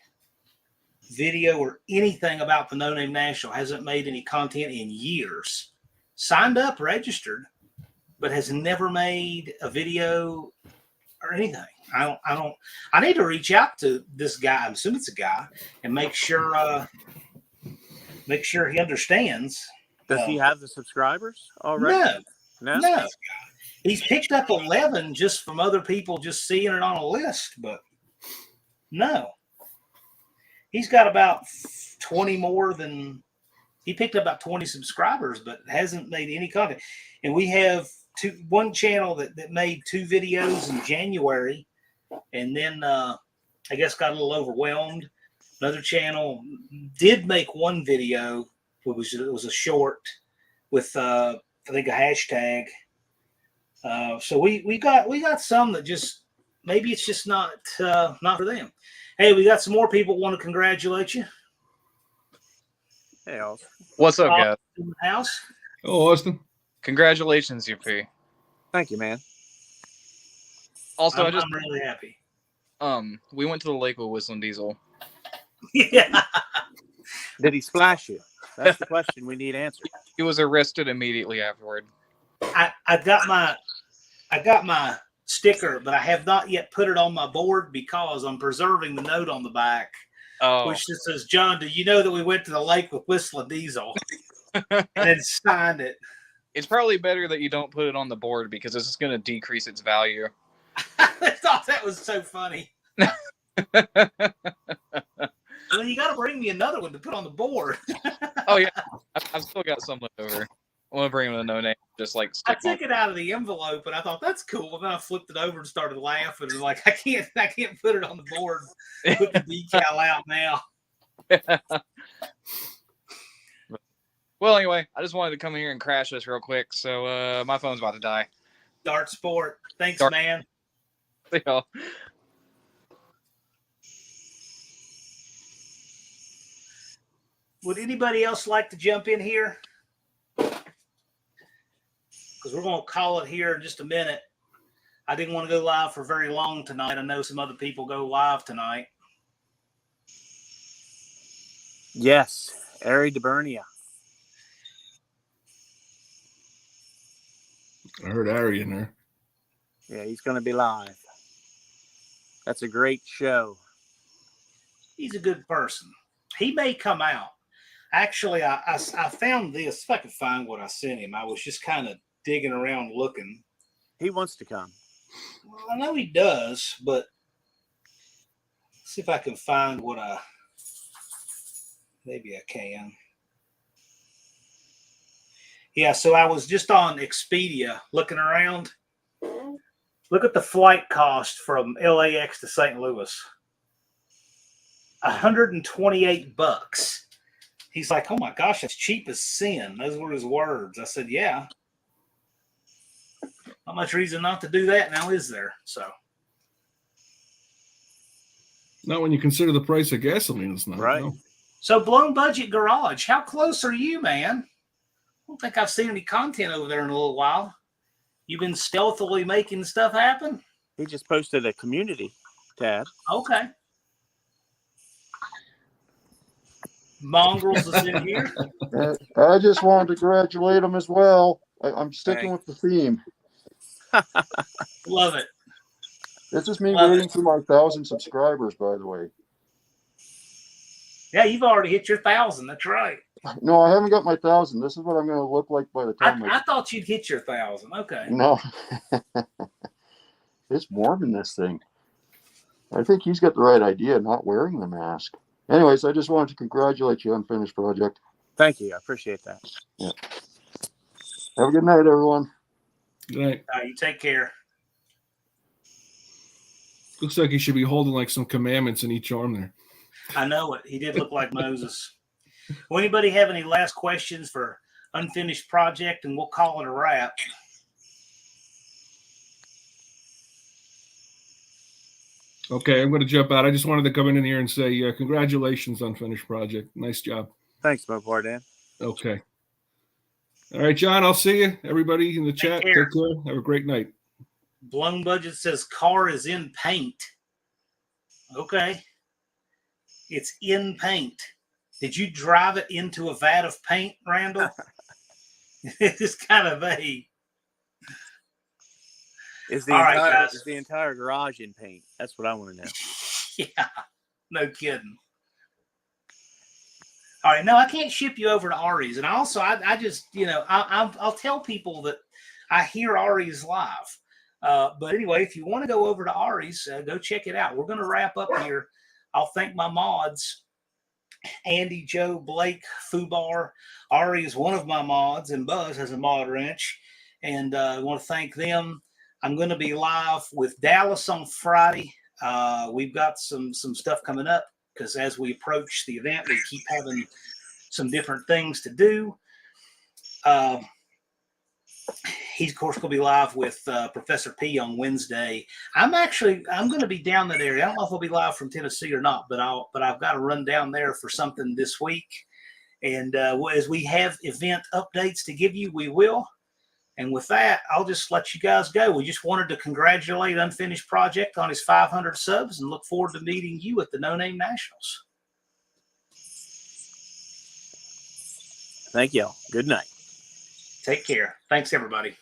video or anything about the No Name National, hasn't made any content in years. Signed up, registered, but has never made a video or anything. I need to reach out to this guy. I'm assuming it's a guy, and make sure he understands. Does he have the subscribers already? No. He's picked up 11 just from other people just seeing it on a list, but no. He's got about 20 more than he picked up about 20 subscribers, but hasn't made any content. And we have one channel that made 2 videos in January, and then I guess got a little overwhelmed. Another channel did make 1 video. It was a short with I think a hashtag. So we got some that just maybe it's just not for them. Hey, we got some more people want to congratulate you. Hey, Austin. What's up, guys? In the house. Oh, Austin. Congratulations, UP. Thank you, man. Also, I'm really happy. We went to the lake with Whistling Diesel. Yeah. Did he splash you? That's the question we need answered. He was arrested immediately afterward. I got my sticker, but I have not yet put it on my board because I'm preserving the note on the back, which just says, "John, do you know that we went to the lake with Whistling Diesel?" And then signed it. It's probably better that you don't put it on the board because this is going to decrease its value. I thought that was so funny. Well, you got to bring me another one to put on the board. Oh yeah, I've still got some left over. I want to bring him a No Name. Just like I took it out of the envelope, and I thought that's cool. And then I flipped it over and started laughing. And like, I can't put it on the board. Put the decal out now. Well, anyway, I just wanted to come here and crash this real quick. So my phone's about to die. Dart Sport. Thanks, man. See y'all. Would anybody else like to jump in here? Because we're going to call it here in just a minute. I didn't want to go live for very long tonight. I know some other people go live tonight. Yes, Ari DeBernia. I heard Ari in there. Yeah, he's going to be live. That's a great show. He's a good person. He may come out. Actually, I found this. If I could find what I sent him, I was just kind of digging around looking. He wants to come. Well, I know he does, but let's see if I can find what I. Maybe I can. Yeah, so I was just on Expedia looking around. Look at the flight cost from LAX to St. Louis. $128. He's like, oh my gosh, that's cheap as sin. Those were his words. I said, yeah. Not much reason not to do that now, is there? So. Not when you consider the price of gasoline. It's not. Right. No. So Blown Budget Garage, how close are you, man? I don't think I've seen any content over there in a little while. You've been stealthily making stuff happen? He just posted a community tab. Okay. Mongrels is in here. I just wanted to congratulate him as well. I'm sticking Thanks. with the theme. Love it. This is me Love waiting it. for my 1,000 subscribers, by the way. Yeah, you've already hit your 1,000. That's right. No, I haven't got my 1,000. This is what I'm going to look like by the time I thought you'd hit your 1,000. Okay. No. It's warm in this thing. I think he's got the right idea, not wearing the mask. Anyways, I just wanted to congratulate you on Finished Project. Thank you. I appreciate that. Yeah. Have a good night, everyone. Good night. You take care. Looks like he should be holding like some commandments in each arm there. I know it. He did look like Moses. Will anybody have any last questions for Unfinished Project? And we'll call it a wrap. Okay, I'm going to jump out. I just wanted to come in here and say congratulations on Finished Project. Nice job. Thanks, Mopar Dan. Okay. All right, John, I'll see you. Everybody in the chat, care. take care. Have a great night. Blown Budget says car is in paint. Okay. It's in paint. Did you drive it into a vat of paint, Randall? It's kind of vague. Is the All right, entire guys. is the entire garage in paint? That's what I want to know. Yeah, no kidding. All right, no, I can't ship you over to Ari's, and also I just I'll tell people that I hear Ari's live. But anyway, if you want to go over to Ari's, go check it out. We're going to wrap up here. I'll thank my mods, Andy, Joe, Blake, Fubar. Ari is one of my mods, and Buzz has a mod wrench, and I want to thank them. I'm going to be live with Dallas on Friday. We've got some stuff coming up because as we approach the event, we keep having some different things to do. He's, of course, going to be live with Professor P on Wednesday. I'm going to be down that area. I don't know if I'll be live from Tennessee or not, but I've got to run down there for something this week. And as we have event updates to give you, we will. And with that, I'll just let you guys go. We just wanted to congratulate Unfinished Project on his 500 subs and look forward to meeting you at the No Name Nationals. Thank y'all. Good night. Take care. Thanks, everybody.